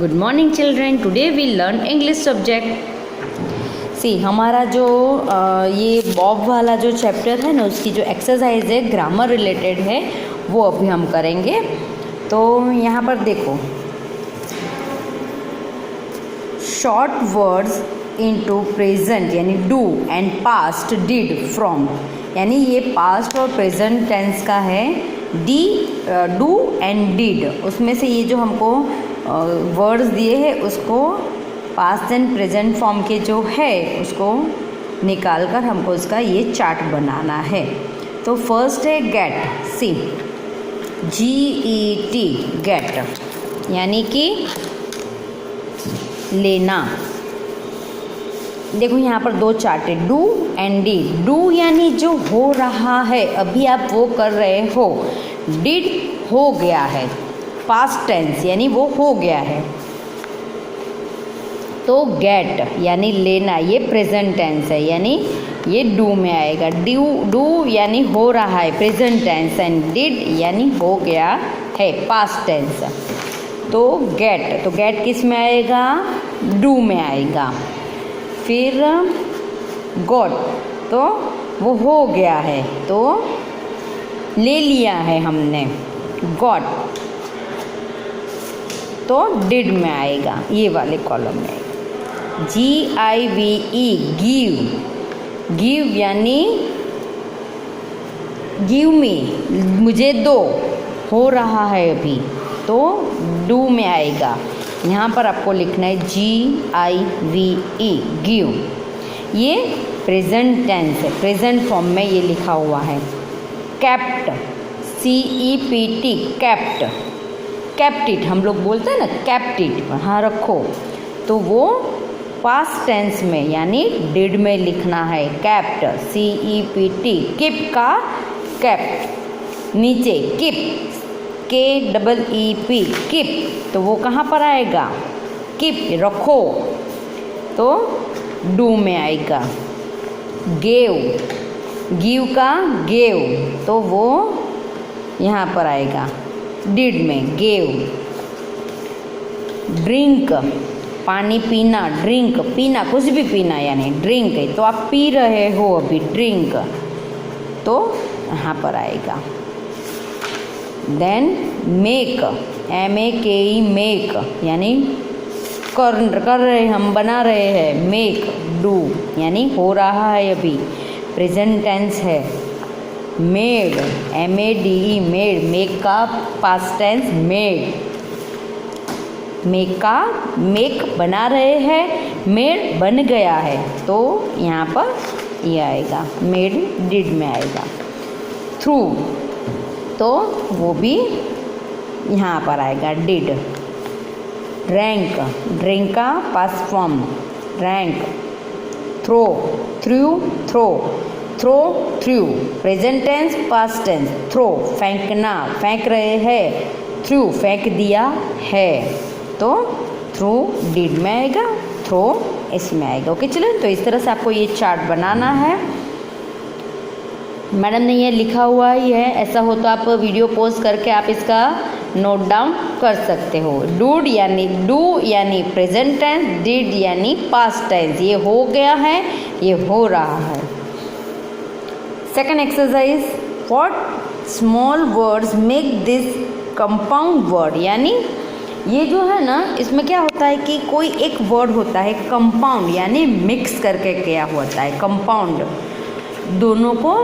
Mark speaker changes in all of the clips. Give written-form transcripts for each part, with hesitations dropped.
Speaker 1: Good morning children, today we learn English subject. See हमारा जो ये बॉब वाला जो चैप्टर है ना, उसकी जो एक्सरसाइज है ग्रामर रिलेटेड है, वो अभी हम करेंगे। तो यहाँ पर देखो, शॉर्ट वर्ड्स इनटू प्रेजेंट यानी do and past did from, यानी ये पास्ट और प्रेजेंट टेंस का है। डी डू एंड डिड, उसमें से ये जो हमको वर्ड्स दिए हैं उसको पास्ट एंड प्रेजेंट फॉर्म के जो है उसको निकाल कर हमको उसका ये चार्ट बनाना है। तो फर्स्ट है गेट, सी GET गेट, यानी कि लेना। देखो यहाँ पर दो चार्ट है, डू एंड डिड। डू यानी जो हो रहा है, अभी आप वो कर रहे हो। डिड हो गया है, पास्ट टेंस यानी वो हो गया है। तो गेट यानी लेना, ये प्रेजेंट टेंस है, यानी ये डू में आएगा। डू यानी हो रहा है, प्रेजेंट टेंस, एंड डिड यानी हो गया है, पास्ट टेंस। तो गेट किस में आएगा? डू में आएगा। फिर गॉट, तो वो हो गया है, तो ले लिया है हमने, गॉट, तो डिड में आएगा, ये वाले कॉलम में आएगा। GIVE गिव यानी गिव मी, मुझे दो, हो रहा है अभी, तो डू में आएगा। यहाँ पर आपको लिखना है GIVE गिव, ये प्रेजेंट टेंस है, प्रेजेंट फॉर्म में ये लिखा हुआ है। Kept, CEPT kept, kept it हम लोग बोलते हैं ना, केप्ट इट, हाँ रखो, तो वो पास्ट टेंस में यानी डिड में लिखना है। केप्ट, CEPT, किप का केप्ट, नीचे किप, KEEP किप, तो वो कहाँ पर आएगा? किप, रखो, तो डू में आएगा। गेव, गिव का गेव, तो वो यहाँ पर आएगा डिड में, गेव। ड्रिंक, पानी पीना, ड्रिंक, पीना, कुछ भी पीना यानी ड्रिंक है, तो आप पी रहे हो अभी, ड्रिंक, तो यहाँ पर आएगा। देन मेक, MAKE मेक, यानी कर रहे, हम बना रहे हैं, मेक, डू यानी हो रहा है अभी, प्रेजेंट टेंस है। मेड, MADE मेड, मेक का पास्ट टेंस मेड, मेक का मेक बना रहे हैं, मेड बन गया है, तो यहाँ पर ये आएगा, मेड डिड में आएगा। थ्रू, तो वो भी यहाँ पर आएगा, डिड। ड्रैंक, ड्रिंक का past form, drank. Throw, throw, through, present tense, past tense. Throw, फेंकना, फेंक रहे हैं, थ्रू फेंक दिया है, तो थ्रू डिड में आएगा, थ्रो इसमें आएगा। ओके चलो, तो इस तरह से आपको ये चार्ट बनाना है। मैडम ने ये लिखा हुआ ही है, ऐसा हो तो आप वीडियो पॉज करके आप इसका नोट डाउन कर सकते हो। डू यानी प्रेजेंट टेंस, डिड यानी पास्ट टेंस, ये हो गया है, ये हो रहा है। Second exercise, what small words make this compound word, यानी ये जो है ना, इसमें क्या होता है कि कोई एक वर्ड होता है कंपाउंड, यानी मिक्स करके क्या होता है, कंपाउंड, दोनों को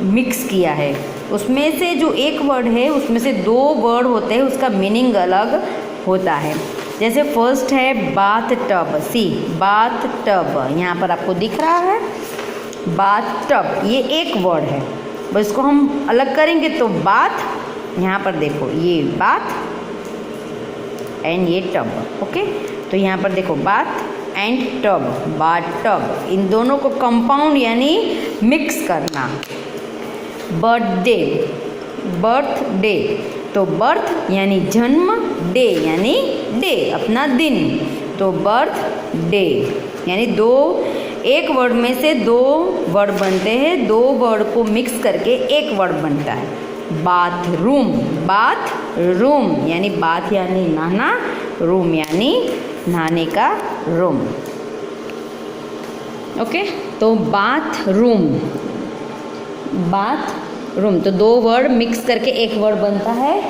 Speaker 1: मिक्स किया है। उसमें से जो एक वर्ड है उसमें से दो वर्ड होते हैं, उसका मीनिंग अलग होता है। जैसे फर्स्ट है बाथ टब, सी बाथ टब, यहाँ पर आपको दिख रहा है बाथ टब, ये एक वर्ड है, बस इसको हम अलग करेंगे तो बाथ, यहाँ पर देखो ये बाथ एंड ये टब, ओके, तो यहाँ पर देखो bath and tub, bath tub, इन दोनों को कंपाउंड यानी मिक्स करना। बर्थडे, बर्थडे, तो बर्थ यानी जन्म, डे यानी डे अपना दिन, तो बर्थ डे, यानी दो, एक वर्ड में से दो वर्ड बनते हैं, दो वर्ड को मिक्स करके एक वर्ड बनता है। बाथरूम, बाथ रूम यानी बाथ यानी नहाना, रूम यानी नहाने का रूम। ओके, तो बाथ रूम, बाथ रूम, तो दो वर्ड मिक्स करके एक वर्ड बनता है।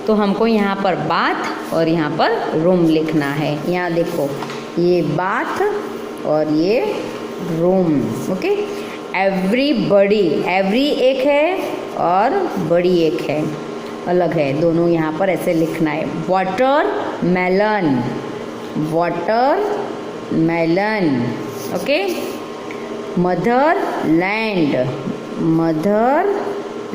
Speaker 1: तो हमको यहाँ पर बाथ और यहाँ पर रूम लिखना है। यहाँ देखो, ये बाथ और ये रूम। ओके, एवरीबॉडी, एवरी एक है और बड़ी एक है, अलग है, दोनों यहाँ पर ऐसे लिखना है। Water melon, water melon. Okay, mother land, mother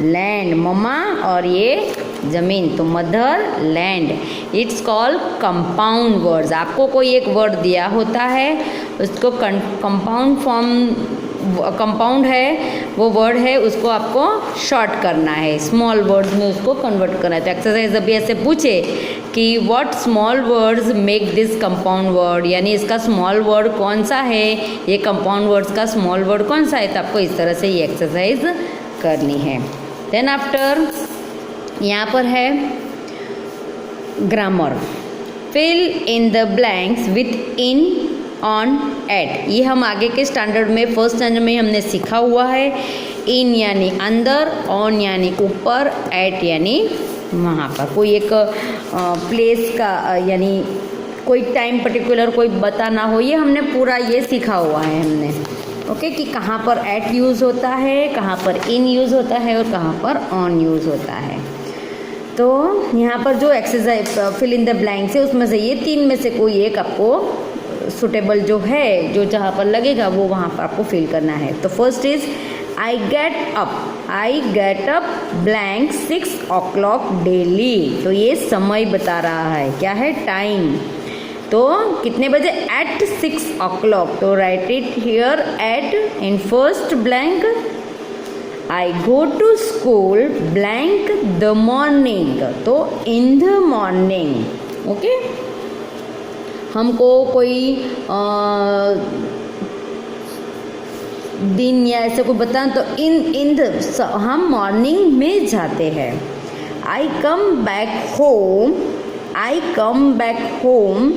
Speaker 1: land, मम्मा और ये ज़मीन, तो mother land. It's called compound words. आपको कोई एक वर्ड दिया होता है, उसको कंपाउंड फॉर्म, कंपाउंड है वो वर्ड है, उसको आपको शॉर्ट करना है, स्मॉल वर्ड्स में उसको कन्वर्ट करना है। तो एक्सरसाइज अभी ऐसे पूछे कि what small words make this compound word, यानी इसका स्मॉल वर्ड कौन सा है, ये कंपाउंड वर्ड्स का स्मॉल वर्ड कौन सा है, तो आपको इस तरह से ये एक्सरसाइज करनी है। देन आफ्टर यहाँ पर है grammar, fill in the blanks with in, on, at. ये हम आगे के स्टैंडर्ड में, फर्स्ट स्टैंडर्ड में हमने सीखा हुआ है। इन यानी अंदर, ऑन यानी ऊपर, एट यानी वहाँ पर। कोई एक प्लेस का यानी कोई टाइम पर्टिकुलर कोई बताना हो, ये हमने पूरा ये सीखा हुआ है हमने। ओके, कि कहाँ पर एट यूज़ होता है, कहाँ पर इन यूज़ होता है और कहाँ पर ऑन यूज़ होता है। तो यहाँ पर जो exercise fill in the blanks है, उसमें से ये तीन में से कोई एक आपको सुटेबल जो है, जो जहाँ पर लगेगा वो वहाँ पर आपको फिल करना है। तो first is I get up, I get up blank 6 o'clock daily. तो ये समय बता रहा है, क्या है, टाइम। तो कितने बजे, एट 6 o'clock। तो write it here at in first blank. I go to school blank the morning, तो इन द मॉर्निंग। ओके, हमको कोई दिन या ऐसे कोई बताना, तो इन द, हम मॉर्निंग में जाते हैं। I come back home, I come back home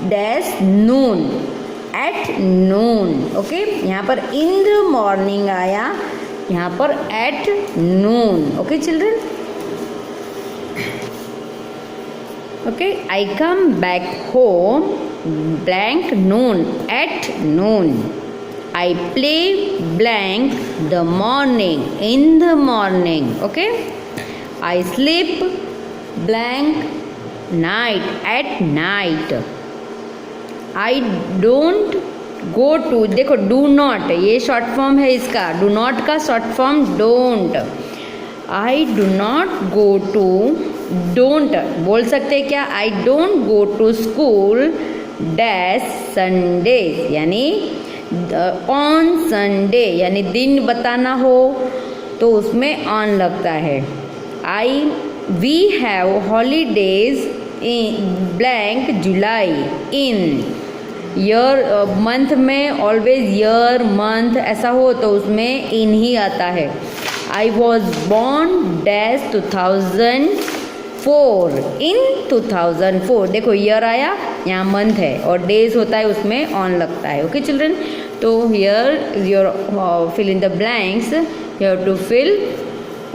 Speaker 1: dash noon, at noon. Okay, यहाँ पर इन द मॉर्निंग आया, यहाँ पर at noon. Okay children, okay, I come back home blank noon, at noon. I play blank the morning, in the morning. Okay, I sleep blank night, at night. I don't go to, देखो do not, ये short form है इसका, do not का short form don't. I do not go to, don't बोल सकते हैं क्या, I don't go to school dash Sunday, यानी ऑन संडे, यानी दिन बताना हो तो उसमें ऑन लगता है। I we have holidays in blank July, in year, month में ऑलवेज ईयर मंथ ऐसा हो तो उसमें इन ही आता है। I was born dash 2004, in 2004। देखो ईयर आया, यहाँ मंथ है और डेज होता है, उसमें ऑन लगता है। ओके चिल्ड्रन, तो here your fill in the blanks, you have to fill.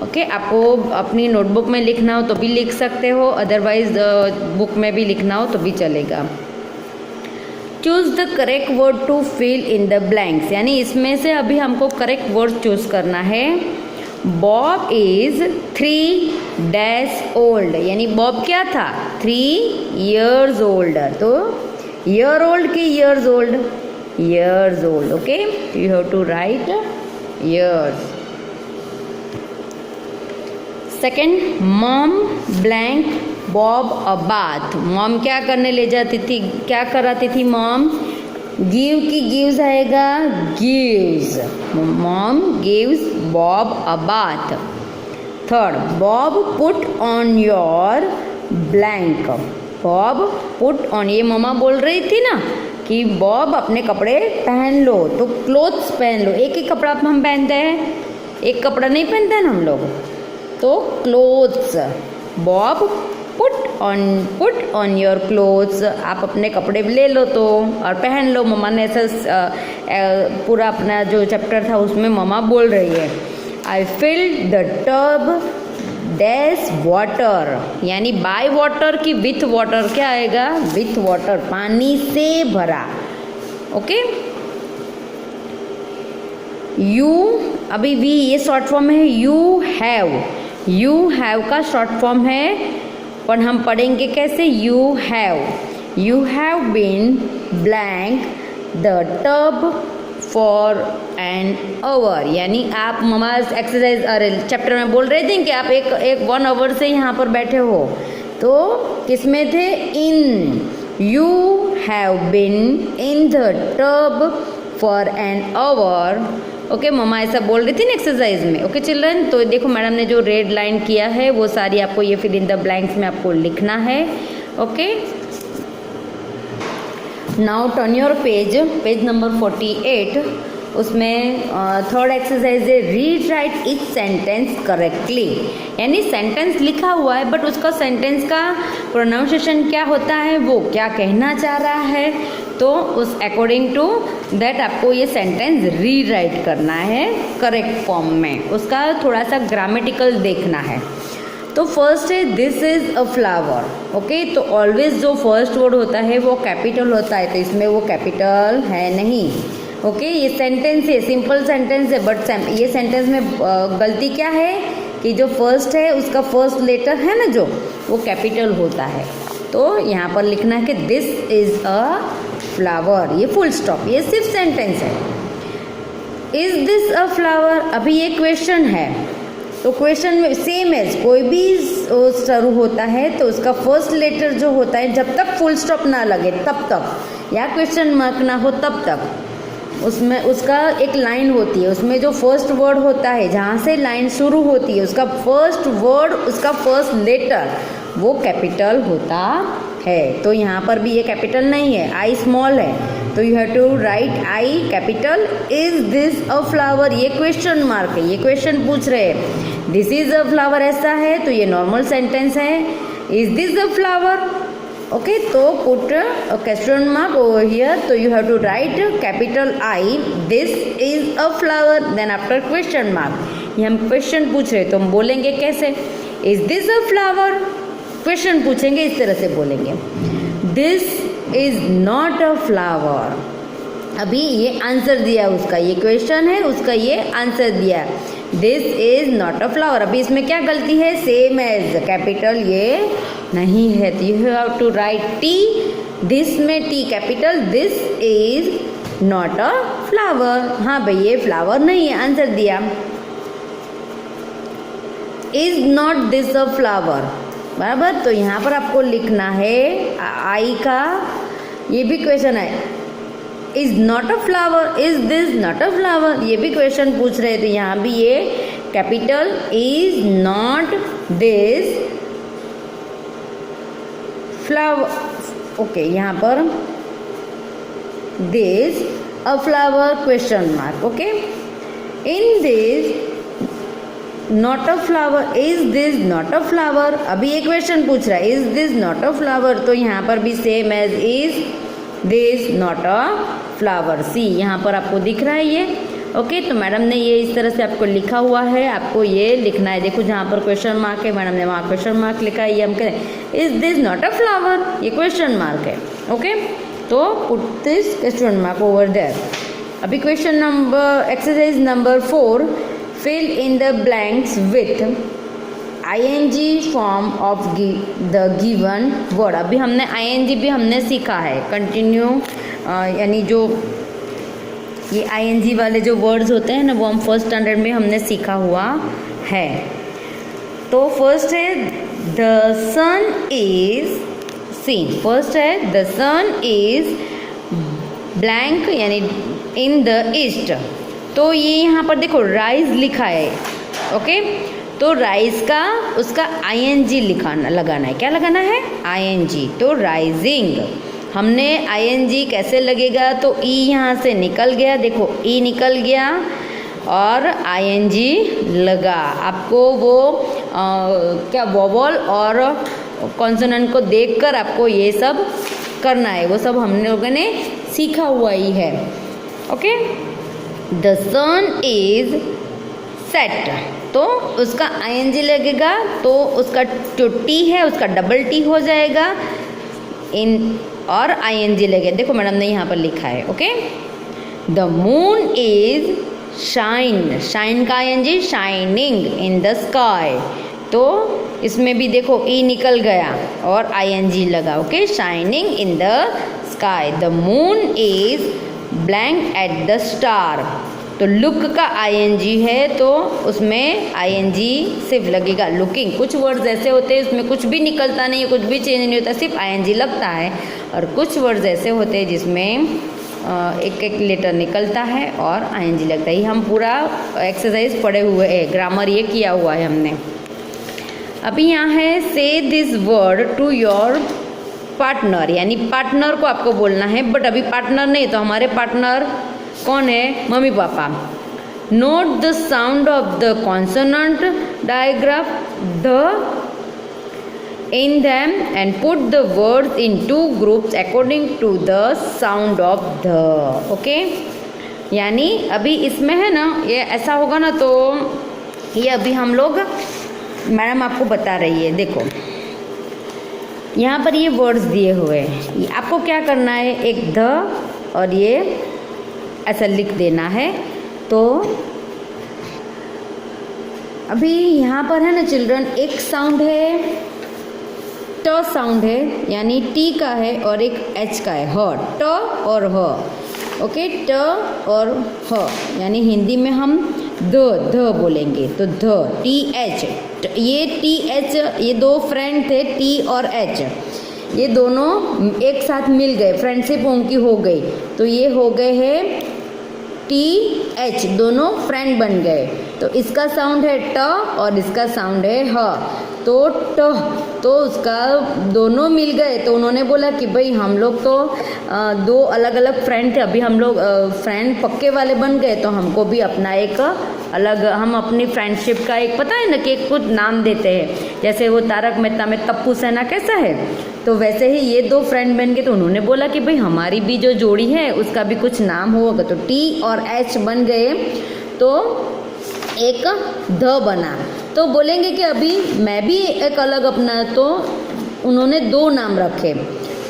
Speaker 1: Okay, आपको अपनी नोटबुक में लिखना हो तो भी लिख सकते हो, अदरवाइज बुक में भी लिखना हो तो भी चलेगा। Choose the correct word to fill in the blanks, यानी इसमें से अभी हमको करेक्ट वर्ड चूज़ करना है। बॉब इज़ 3 डैश ओल्ड, यानी बॉब क्या था, 3 years ओल्ड। तो ईयर ओल्ड की years old, years old. Okay, you have to write years. Second, mom blank Bob a bath. Mom क्या करने ले जाती थी, क्या कराती थी मॉम, गिव की गिव्स आएगा, gives. Mom gives Bob a bath. Third, Bob put on your blank, Bob put on, ये मम्मा बोल रही थी ना कि बॉब अपने कपड़े पहन लो, तो क्लोथ्स पहन लो। एक ही कपड़ा हम पहनते हैं, एक कपड़ा नहीं पहनते हैं ना हम लोग, तो clothes. Bob put put on your clothes, आप अपने कपड़े ले लो तो और पहन लो। मम्मा ने ऐसा पूरा अपना जो चैप्टर था उसमें मम्मा बोल रही है। I filled the tub dash water, यानी बाय वाटर की विथ वाटर, क्या आएगा? विथ वाटर, पानी से भरा। ओके, यू, अभी वी ये शॉर्ट फॉर्म है यू हैव का शॉर्ट फॉर्म है, पर हम पढ़ेंगे कैसे? You have been blank the tub for an hour, यानी आप मम्मा एक्सरसाइज अरे चैप्टर में बोल रहे थे कि आप एक 1 आवर से यहाँ पर बैठे हो, तो किसमें थे? In, you have been in the tub for an hour. Okay, मम्मा ऐसा बोल रही थी ना एक्सरसाइज में। ओके चिल्ड्रन, तो देखो मैडम ने जो रेड लाइन किया है वो सारी आपको ये फिल इन द ब्लैंक्स में आपको लिखना है। Okay, now turn your page number 48, उसमें थर्ड एक्सरसाइज है read write etch sentence correctly, यानी सेंटेंस लिखा हुआ है बट उसका सेंटेंस का प्रोनाउंसिएशन क्या होता है, वो क्या कहना चाह रहा है, तो उस अकॉर्डिंग टू दैट आपको ये सेंटेंस रीराइट करना है करेक्ट फॉर्म में, उसका थोड़ा सा ग्रामेटिकल देखना है। तो फर्स्ट है this is a flower. Okay, तो ऑलवेज जो फर्स्ट वर्ड होता है वो कैपिटल होता है, तो इसमें वो कैपिटल है नहीं। ओके, ये सेंटेंस है, सिंपल सेंटेंस है, बट ये सेंटेंस में गलती क्या है कि जो फर्स्ट है उसका फर्स्ट लेटर है ना जो, वो कैपिटल होता है। तो यहाँ पर लिखना है कि दिस इज़ अ फ्लावर, ये फुल स्टॉप, ये सिर्फ सेंटेंस है। इज दिस अ फ्लावर, अभी ये क्वेश्चन है, तो क्वेश्चन में सेम एज कोई भी शुरू होता है तो उसका फर्स्ट लेटर जो होता है जब तक फुल स्टॉप ना लगे तब तक, या क्वेश्चन मार्क ना हो तब तक, उसमें उसका एक लाइन होती है, उसमें जो फर्स्ट वर्ड होता है जहाँ से लाइन शुरू होती है उसका फर्स्ट वर्ड, उसका फर्स्ट लेटर वो कैपिटल होता है। तो यहाँ पर भी ये कैपिटल नहीं है, आई स्मॉल है, तो you have to write I capital. Is this a flower, ये क्वेश्चन मार्क है, ये क्वेश्चन पूछ रहे हैं। दिस इज अ फ्लावर ऐसा है तो ये नॉर्मल सेंटेंस है। Is this a flower, okay, तो put question mark over here, तो you have to write capital I, this is a flower, then after question mark. ये हम क्वेश्चन पूछ रहे तो हम बोलेंगे कैसे? Is this a flower, question पूछेंगे इस तरह से बोलेंगे, this is not a flower. अभी ये आंसर दिया उसका, ये क्वेश्चन है उसका ये आंसर दिया, this is not a flower. अभी इसमें क्या गलती है? सेम एज कैपिटल ये नहीं है, तो you have to write T, this में T capital, this is not a flower. हाँ भाई ये फ्लावर नहीं है, आंसर दिया। Is not this a flower, बराबर, तो यहाँ पर आपको लिखना है आई का, ये भी क्वेश्चन है, is not a flower, is this not a flower, ये भी क्वेश्चन पूछ रहे थे, यहाँ भी ये capital, is not this flower. Okay, यहाँ पर this a flower question mark. Okay, in this not a flower, is this not a flower. अभी ये क्वेश्चन पूछ रहा है is this not a flower, तो यहाँ पर भी same as is this not a flower. See यहाँ पर आपको दिख रहा है ये। ओके, तो मैडम ने ये इस तरह से आपको लिखा हुआ है, आपको ये लिखना है। देखो जहाँ पर क्वेश्चन मार्क है, मैडम ने वहाँ क्वेश्चन मार्क लिखा है, ये हम करें is this not a flower, ये क्वेश्चन मार्क है। ओके, तो put this question mark over there. अभी question number exercise number 4, fill in the blanks with ing form of the given word। अभी हमने ing भी हमने सीखा है, कंटिन्यू, यानी जो ये ing वाले जो वर्ड्स होते हैं ना वो हम फर्स्ट स्टैंडर्ड में हमने सीखा हुआ है। तो फर्स्ट है the sun is seen, first है द सन इज ब्लैंक यानी इन द ईस्ट। तो ये यहाँ पर देखो राइज लिखा है। ओके, तो राइज का उसका आईएनजी लगाना है। क्या लगाना है? आईएनजी। तो राइजिंग, हमने आईएनजी कैसे लगेगा? तो ई यहाँ से निकल गया, देखो ई निकल गया और आईएनजी लगा। आपको वो क्या वोवल और कॉन्सोनेंट को देखकर आपको ये सब करना है, वो सब हम लोगों ने सीखा हुआ ही है। Okay, the sun is set, तो उसका ING लगेगा, तो उसका जो टी है उसका डबल टी हो जाएगा इन, और ING लगेगा। देखो मैडम ने यहाँ पर लिखा है। Okay, the moon is shine, shine का ING shining in the sky, तो इसमें भी देखो ई निकल गया और ING लगा। Okay, shining in the sky. The moon is blank at the star, तो लुक का ING है तो उसमें ING सिर्फ लगेगा। लुकिंग, कुछ वर्ड्स ऐसे होते हैं उसमें कुछ भी निकलता नहीं है, कुछ भी चेंज नहीं होता, सिर्फ ING लगता है, और कुछ वर्ड्स ऐसे होते हैं जिसमें एक एक लेटर निकलता है और ING लगता है। ये हम पूरा एक्सरसाइज पढ़े हुए हैं, ग्रामर ये किया हुआ है हमने। अभी यहाँ है say this word to your partner, यानी पार्टनर को आपको बोलना है, बट अभी पार्टनर नहीं, तो हमारे पार्टनर कौन है? Mummy papa. Note the sound of the consonant digraph the in them and put the words in two groups according to the sound of the. Okay, यानी अभी इसमें है ना, ये ऐसा होगा ना, तो ये अभी हम लोग, मैडम आपको बता रही है, देखो यहाँ पर ये वर्ड्स दिए हुए हैं, आपको क्या करना है, एक द और ये ऐसा लिख देना है। तो अभी यहाँ पर है ना चिल्ड्रन, एक साउंड है, ट साउंड है, यानी टी का है, और एक एच का है, ह, ट और ह। ओके, ट और ह, यानी हिंदी में हम ध बोलेंगे, तो ध, टी एच, ये टी एच, ये दो फ्रेंड थे टी और एच, ये दोनों एक साथ मिल गए, फ्रेंडशिप उनकी हो गई, तो ये हो गए हैं टी एच, दोनों फ्रेंड बन गए। तो इसका साउंड है ट और इसका साउंड है ह, तो ट, तो उसका दोनों मिल गए, तो उन्होंने बोला कि भाई हम लोग तो दो अलग अलग फ्रेंड थे, अभी हम लोग फ्रेंड पक्के वाले बन गए, तो हमको भी अपना एक अलग, हम अपनी फ्रेंडशिप का एक, पता है ना कि एक कुछ नाम देते हैं, जैसे वो तारक मेहता में तप्पू सेना कैसा है, तो वैसे ही ये दो फ्रेंड बन गए, तो उन्होंने बोला कि भाई हमारी भी जो जोड़ी है उसका भी कुछ नाम होगा, तो टी और एच बन गए, तो एक ध बना। तो बोलेंगे कि अभी मैं भी एक अलग अपना, तो उन्होंने दो नाम रखे,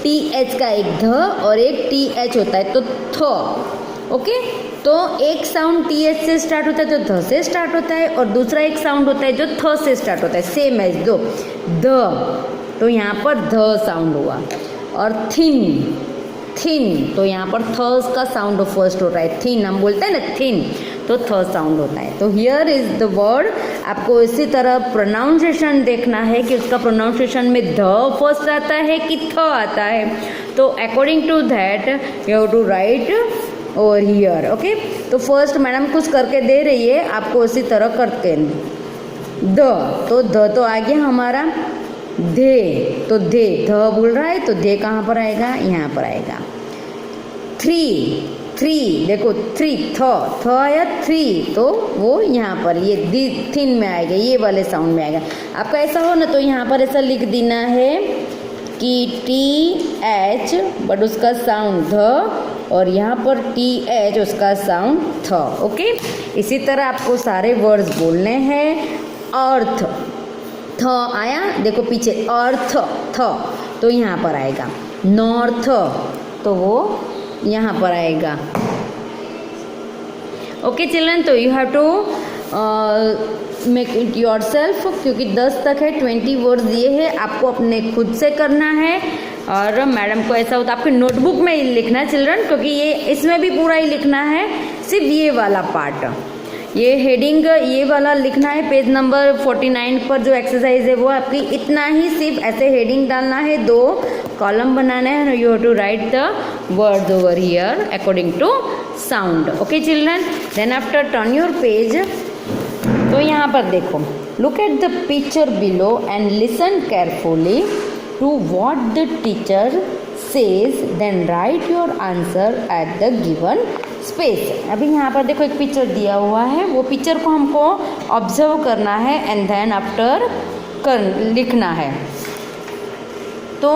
Speaker 1: टी एच का एक ध और एक टी एच होता है, तो थ। ओके, तो एक साउंड टी एच से स्टार्ट होता है जो ध से स्टार्ट होता है, और दूसरा एक साउंड होता है जो थ से स्टार्ट होता है, सेम एज दो ध, तो यहाँ पर ध साउंड हुआ। और थिन, थिन, तो यहाँ पर थ का साउंड फर्स्ट होता है, थिन हम बोलते हैं ना, थिन, तो थ साउंड होता है। तो हियर इज द वर्ड, आपको इसी तरह प्रोनाउंसिएशन देखना है कि उसका प्रोनाउंसिएशन में ध फर्स्ट आता है कि थ आता है, तो according to that you have to write over here. Okay, तो फर्स्ट मैडम कुछ करके दे रही है, आपको इसी तरह करते हैं। द, तो द तो आ गया हमारा, धे, तो धे, ध बोल रहा है, तो धे कहाँ पर आएगा, यहाँ पर आएगा। थ्री, थ्री, देखो थ्री, थ आया, थ्री, तो वो यहाँ पर ये दी थिन में आएगा, ये वाले साउंड में आएगा। आपका ऐसा हो ना, तो यहाँ पर ऐसा लिख देना है कि टी एच बट उसका साउंड ध, और यहाँ पर टी एच उसका साउंड थ। ओके, इसी तरह आपको सारे वर्ड्स बोलने हैं। अर्थ, थ आया, देखो पीछे अर्थ, थ, तो यहाँ पर आएगा। नॉर्थ, तो वो यहाँ पर आएगा। ओके चिल्ड्रन, तो you have to make it yourself, क्योंकि 10 तक है, 20 वर्ड्स दिए हैं, आपको अपने खुद से करना है। और मैडम को ऐसा होता है आपके नोटबुक में ही लिखना है चिल्ड्रन, क्योंकि ये इसमें भी पूरा ही लिखना है, सिर्फ ये वाला पार्ट, ये हेडिंग ये वाला लिखना है। पेज नंबर 49 पर जो एक्सरसाइज है वो आपकी इतना ही, सिर्फ ऐसे हेडिंग डालना है, 2 कॉलम बनाना है, you have to write the words over here according to sound. Okay children, then after turn your page, तो यहाँ पर देखो, look at the picture below and listen carefully to what the teacher says, then write your answer at the given space. अभी यहाँ पर देखो एक picture दिया हुआ है, वो पिक्चर को हमको ऑब्जर्व करना है एंड देन आफ्टर लिखना है। तो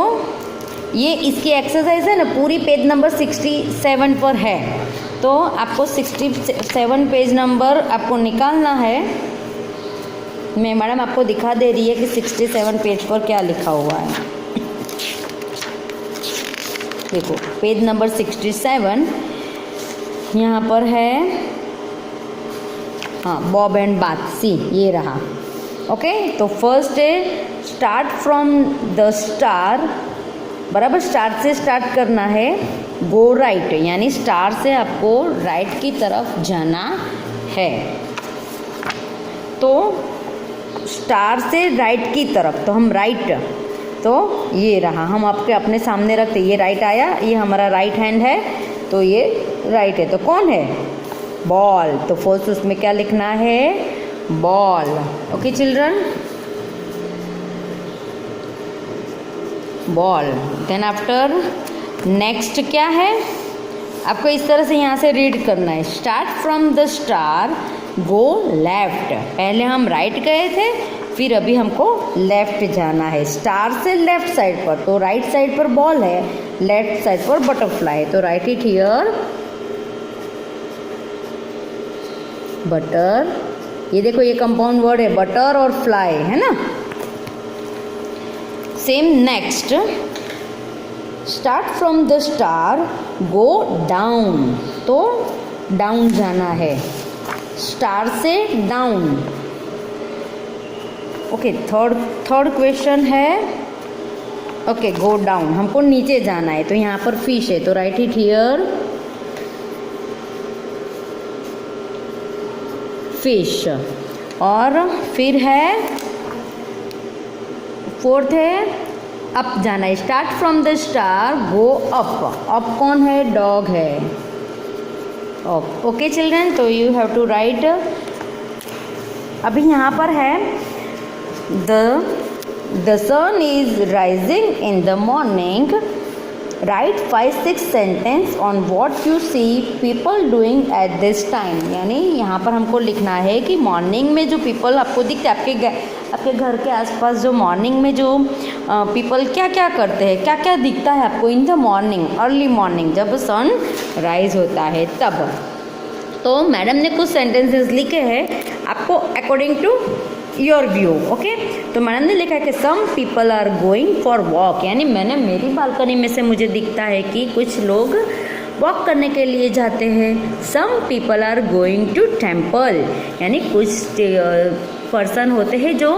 Speaker 1: ये इसकी एक्सरसाइज है ना, पूरी पेज नंबर 67 पर है। तो आपको 67 पेज नंबर आपको निकालना है। मैं मैडम आपको दिखा दे रही है कि 67 पेज पर क्या लिखा हुआ है। देखो पेज नंबर 67 यहाँ पर है, हाँ, बॉब एंड बाथ, सी ये रहा। ओके, तो फर्स्ट है स्टार्ट फ्रॉम द स्टार, बराबर, स्टार से स्टार्ट करना है। गो राइट, यानी स्टार से आपको राइट की तरफ जाना है। तो स्टार से राइट की तरफ, तो हम राइट, तो ये रहा, हम आपके अपने सामने रखते, ये राइट आया, ये हमारा राइट हैंड है, तो ये राइट है। तो कौन है? बॉल। तो फर्स्ट उसमें क्या लिखना है? Ball. Okay children, ball. Then after next क्या है, आपको इस तरह से यहाँ से रीड करना है। Start from the star, go left. पहले हम राइट गए थे, फिर अभी हमको लेफ्ट जाना है। स्टार से लेफ्ट साइड पर, तो राइट साइड पर बॉल है, लेफ्ट साइड पर बटरफ्लाई, तो राइट इट हियर बटर। ये देखो ये कंपाउंड वर्ड है, बटर और फ्लाई, है ना। Same next, start from the star, go down, तो डाउन जाना है, स्टार से डाउन। ओके, थर्ड क्वेश्चन है, ओके, गो डाउन, हमको नीचे जाना है, तो यहाँ पर फिश है, तो राइट इट हियर फिश। और फिर है फोर्थ है अप जाना है। Start from the star, go up. Up कौन है? डॉग है, अप। ओके चिल्ड्रन, तो यू हैव टू राइट। अभी यहाँ पर है the sun is rising in the morning. Write 5-6 sentence on what you see people doing at this time. यानी यहाँ पर हमको लिखना है कि मॉर्निंग में जो पीपल आपको दिखते हैं, आपके घर के आसपास जो मॉर्निंग में जो पीपल क्या क्या करते हैं, क्या क्या दिखता है आपको इन द मॉर्निंग, अर्ली मॉर्निंग, जब सन राइज होता है तब। तो मैडम ने कुछ सेंटेंसेस लिखे हैं आपको according to your view. Okay, तो मैडम ने लिखा है कि some people are going for walk, यानी मेरी बालकनी में से मुझे दिखता है कि कुछ लोग वॉक करने के लिए जाते हैं। Some people are going to temple, यानी कुछ पर्सन होते हैं जो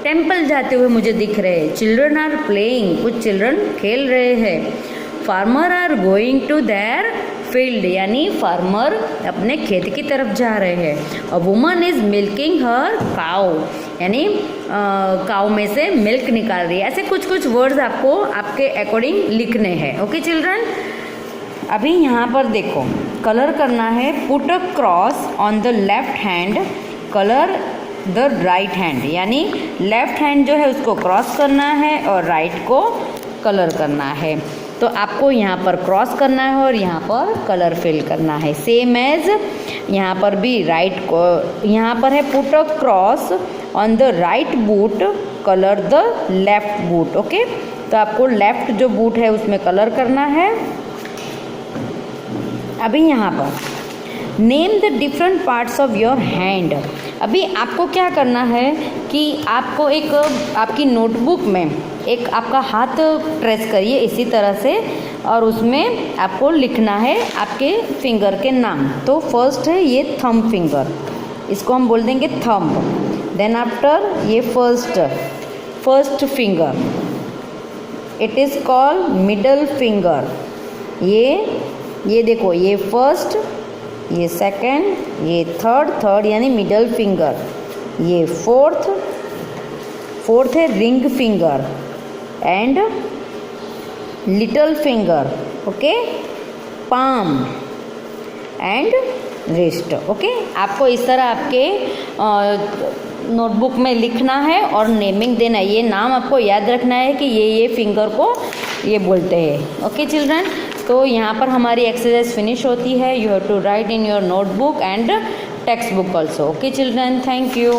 Speaker 1: टेम्पल जाते हुए मुझे दिख रहे हैं। चिल्ड्रन आर प्लेइंग, कुछ चिल्ड्रन खेल रहे हैं। Farmer are going to their field, यानी फार्मर अपने खेत की तरफ जा रहे हैं। A woman is milking her cow, यानी काउ में से मिल्क निकाल रही है। ऐसे कुछ कुछ वर्ड्स आपको आपके अकॉर्डिंग लिखने हैं। ओके चिल्ड्रन, अभी यहाँ पर देखो कलर करना है। Put a cross on the left hand, colour the right hand, यानी लेफ्ट हैंड जो है उसको क्रॉस करना है और राइट को कलर करना है। तो आपको यहाँ पर क्रॉस करना है और यहाँ पर कलर फिल करना है। सेम एज यहाँ पर भी राइट को, यहाँ पर है put a cross on the right boot, colour the left boot. Okay, तो आपको लेफ्ट जो बूट है उसमें कलर करना है। अभी यहाँ पर name the different parts of your hand. अभी आपको क्या करना है कि आपको एक आपकी नोटबुक में एक आपका हाथ ट्रेस करिए इसी तरह से, और उसमें आपको लिखना है आपके फिंगर के नाम। तो फर्स्ट है ये थंब फिंगर, इसको हम बोल देंगे थंब। देन आफ्टर ये first finger, it is called middle finger. ये देखो, ये फर्स्ट, ये सेकंड, ये थर्ड यानी मिडल फिंगर। ये फोर्थ है ring finger and little finger. Okay, palm and wrist. Okay, आपको इस तरह आपके नोटबुक में लिखना है और नेमिंग देना है। ये नाम आपको याद रखना है कि ये फिंगर को ये बोलते हैं। ओके चिल्ड्रन, तो यहाँ पर हमारी एक्सरसाइज फिनिश होती है। You have to write in your notebook and text book also. Okay children, thank you.